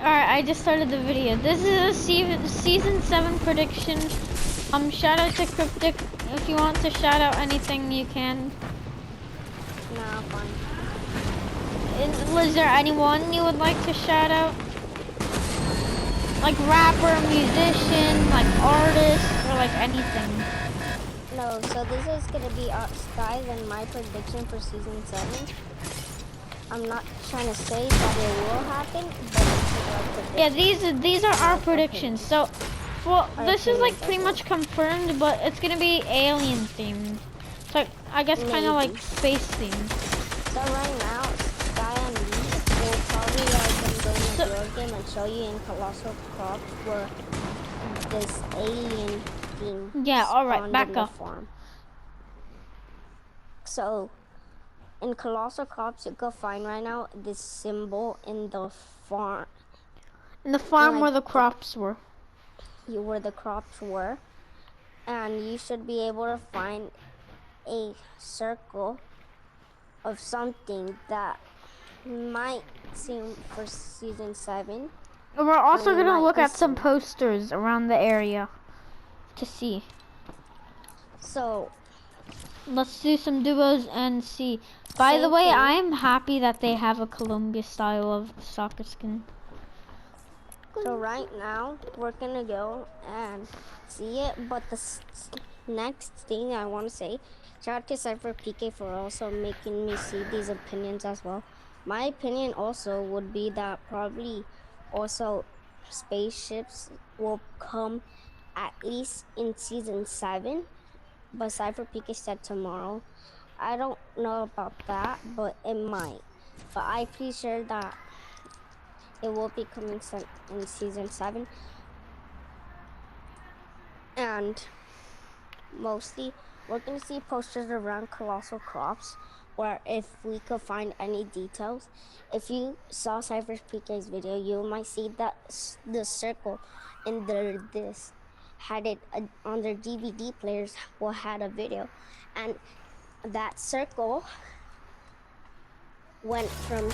Alright, I just started the video. This is a season 7 prediction. Shout out to Cryptic. If you want to shout out anything, you can. Nah, fine. Is there anyone you would like to shout out? Like rapper, musician, like artist, or like anything? No, so this is gonna be guys and my prediction for season 7. I'm not trying to say that it will happen, but yeah, these are our predictions. So, well, this is like pretty much confirmed, but it's gonna be alien themed. So I guess kind of like space themed. So right now, Sky and me will probably go in the build game and show you in Colossal Crops where this alien theme. Yeah, all right, back up. Farm. So. In Colossal Crops, you can find right now this symbol in the farm. In the farm where the crops were. Where the crops were. And you should be able to find a circle of something that might seem for season 7. And we're also going to look at some posters around the area to see. So, let's do some duos and see. By the way, I'm happy that they have a Columbia style of soccer skin. So right now, we're gonna go and see it, but the next thing I want to say, shout out to Cypher PK for also making me see these opinions as well. My opinion also would be that probably also spaceships will come at least in season 7. But Cypher PK said tomorrow. I don't know about that, but it might. But I'm pretty sure that it will be coming in season 7. And mostly, we're going to see posters around Colossal Crops, where if we could find any details. If you saw Cypher PK's video, you might see that the circle in this had it on their DVD players will had a video, and that circle went from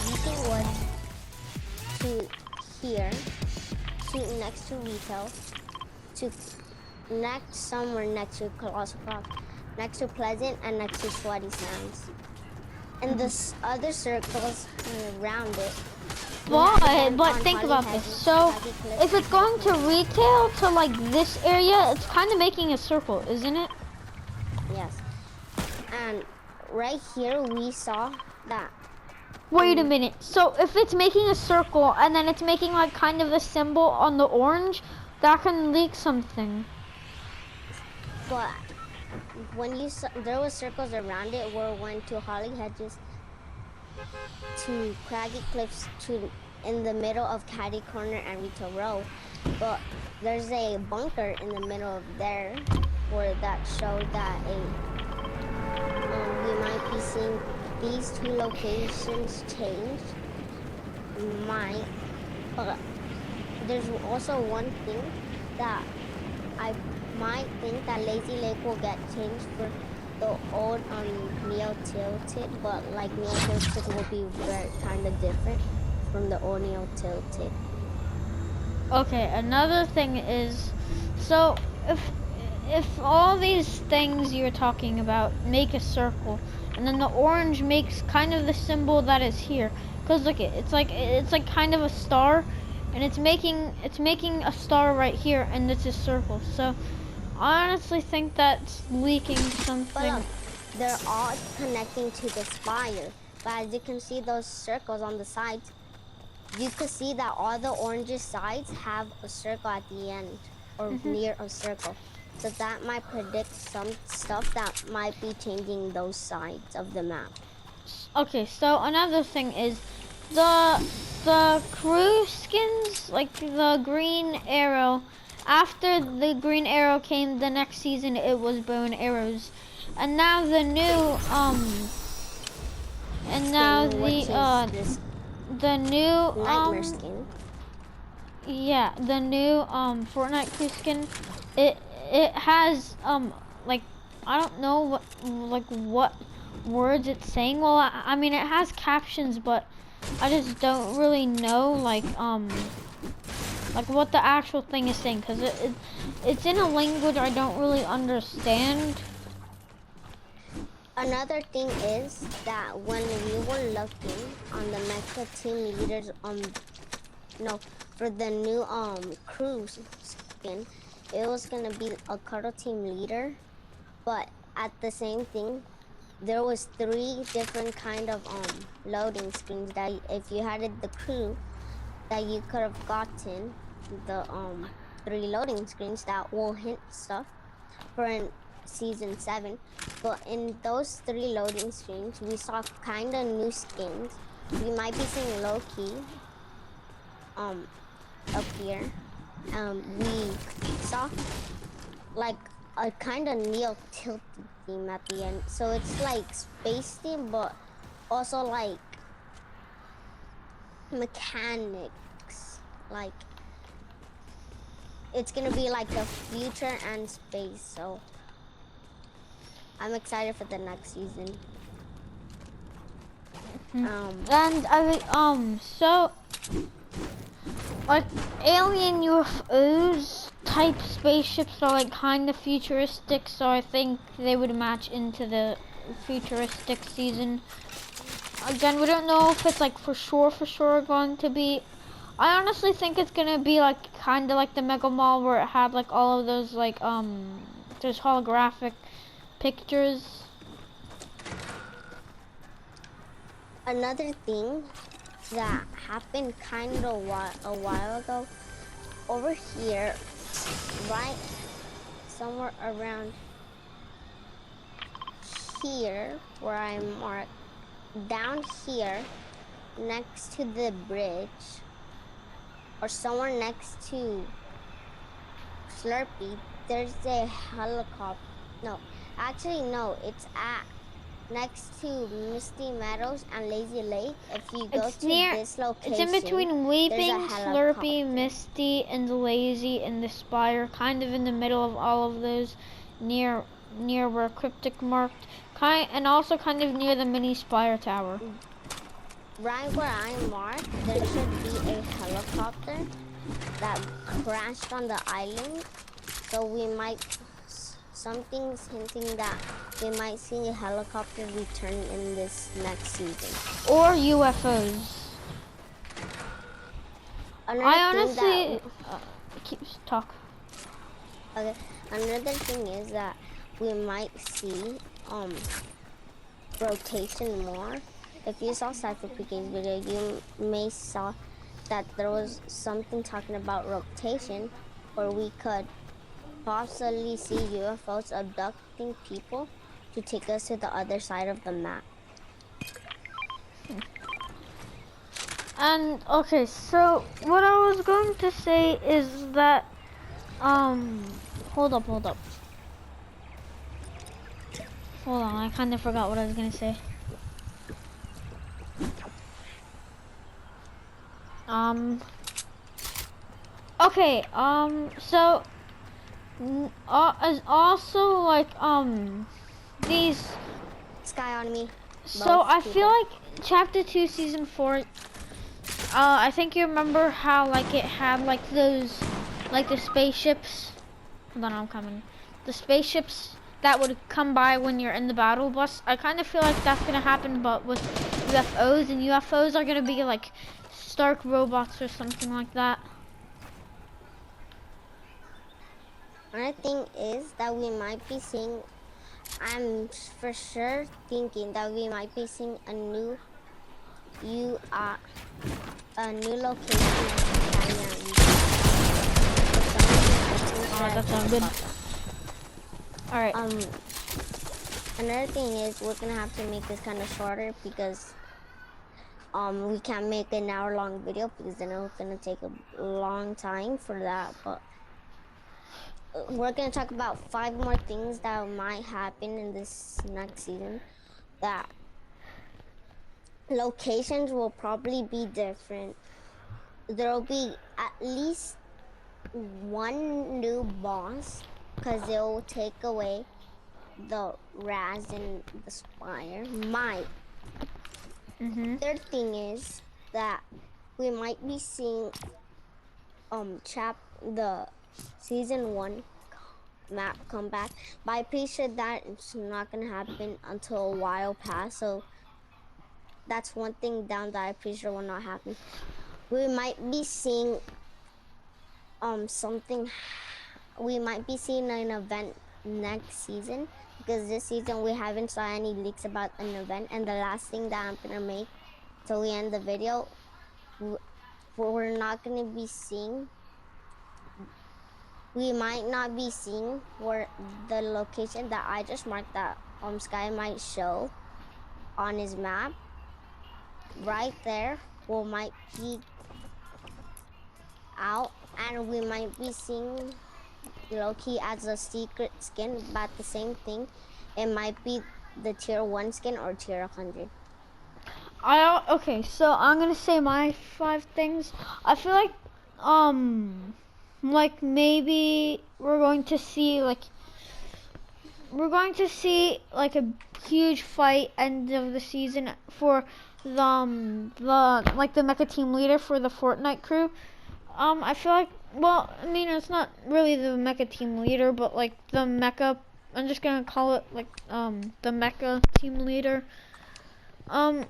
Beacon Wood to here to next to retail to somewhere next to Colossal Crops, next to Pleasant, and next to Sweaty Sands, and the other circles around it. But think about this. So, if it's going to retail to like this area, it's kind of making a circle, isn't it? Yes. And right here we saw that. Wait a minute. So, if it's making a circle and then it's making like kind of a symbol on the orange, that can leak something. But when you saw, there was circles around it where it went to Holly Hedges, to Craggy Cliffs, to in the middle of Caddy Corner and Retail Row, but there's a bunker in the middle of there where that showed that we might be seeing these two locations change. But there's also one thing that I might think that Lazy Lake will get changed for the old Neo Tilted, but like Neo Tilted will be very kind of different from the old Neo Tilted. Okay, another thing is, so if all these things you're talking about make a circle, and then the orange makes kind of the symbol that is here, because look, it's like kind of a star, and it's making a star right here, and it's a circle. So I honestly think that's leaking something. But look, they're all connecting to the spire. But as you can see those circles on the sides, you can see that all the orange sides have a circle at the end, or near a circle. So that might predict some stuff that might be changing those sides of the map. Okay, so another thing is the crew skins, like the green arrow. After the green arrow came the next season, it was bow and arrows, and now the new the new Nightmare skin. Yeah, the new Fortnite crew skin. It has like, I don't know what words it's saying. Well, I mean it has captions, but I just don't really know like what the actual thing is saying, because it's in a language I don't really understand. Another thing is that when we were looking on the mecha team leaders, no, for the new crew skin, it was gonna be a cuddle team leader, but at the same thing, there was 3 different kind of loading screens that if you had the crew, that you could have gotten the 3 loading screens that will hint stuff for in season 7. But in those 3 loading screens, we saw kind of new skins. We might be seeing Loki up here. We saw like a kind of neo tilted theme at the end, so it's like space theme, but also like mechanics. Like it's gonna be like the future and space, so I'm excited for the next season. And so like alien UFOs type spaceships are like kind of futuristic, so I think they would match into the futuristic season. Again, we don't know if it's like for sure going to be. I honestly think it's gonna be like kind of like the Mega Mall, where it had like all of those like those holographic pictures. Another thing that happened kind of a while ago, over here, right somewhere around here where I marked, down here next to the bridge, or somewhere next to Slurpee, there's a helicopter. No, actually no, it's at next to Misty Meadows and Lazy Lake. If you go It's to near, this location, it's in between Weeping, there's a Slurpee, helicopter. Misty, and the Lazy, and the Spire, kind of in the middle of all of those, near where Cryptic marked, and also kind of near the mini Spire Tower. Right where I marked, there should be a helicopter that crashed on the island, so we might, something's hinting that we might see a helicopter return in this next season. Or UFOs. I honestly, keep talk. Okay, another thing is that we might see rotation more. If you saw Cypher PK's video, you may saw that there was something talking about rotation, or we could possibly see UFOs abducting people to take us to the other side of the map. And okay, so what I was going to say is that hold up. Hold on, I kind of forgot what I was gonna say. Okay, so as also like these Sky on me. So I feel like chapter 2 season 4, I think you remember how like it had like those, like the spaceships, hold on, I'm coming, the spaceships that would come by when you're in the battle bus. I kind of feel like that's gonna happen, but with UFOs, and UFOs are gonna be like Stark robots or something like that. Another thing is that we might be seeing, I'm for sure thinking that we might be seeing a new location in Oh, that sounds good. Alright. Another thing is we're gonna have to make this kind of shorter, because we can't make an hour-long video, because then it's gonna take a long time for that. But we're gonna talk about 5 more things that might happen in this next season. That locations will probably be different. There'll be at least 1 new boss, because they'll take away the Raz and the Spire. Third thing is that we might be seeing the season 1 map come back, but I'm pretty sure that it's not gonna happen until a while past. So that's one thing down that I'm pretty sure will not happen. We might be seeing something. We might be seeing an event next season, because this season we haven't saw any leaks about an event. And the last thing that I'm gonna make till we end the video, we're not gonna be seeing. We might not be seeing where the location that I just marked that Sky might show on his map. Right there, we might be out, and we might be seeing Loki as a secret skin, but the same thing, it might be the tier 1 skin or tier 100. Okay, so I'm gonna say my 5 things. I feel like maybe we're going to see like a huge fight end of the season for the mecha team leader for the Fortnite crew. I feel like, well, I mean, it's not really the mecha team leader, but like the mecha. I'm just gonna call it like the mecha team leader.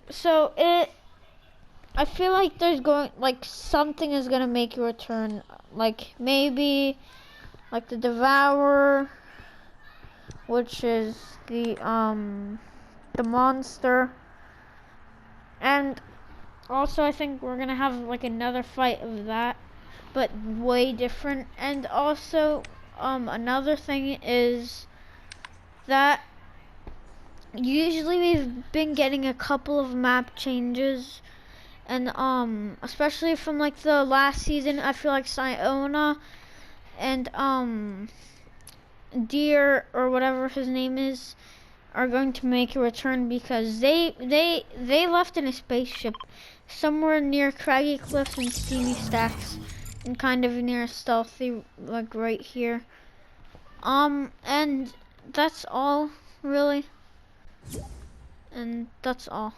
So I feel like something is gonna make a return, like maybe like the Devourer, which is the monster, and also I think we're gonna have like another fight of that, but way different. And also another thing is that usually we've been getting a couple of map changes, and especially from like the last season, I feel like Siona and Deer or whatever his name is are going to make a return, because they left in a spaceship somewhere near Craggy Cliffs and Steamy Stacks, and kind of near Stealthy, like right here. And that's all really, and that's all.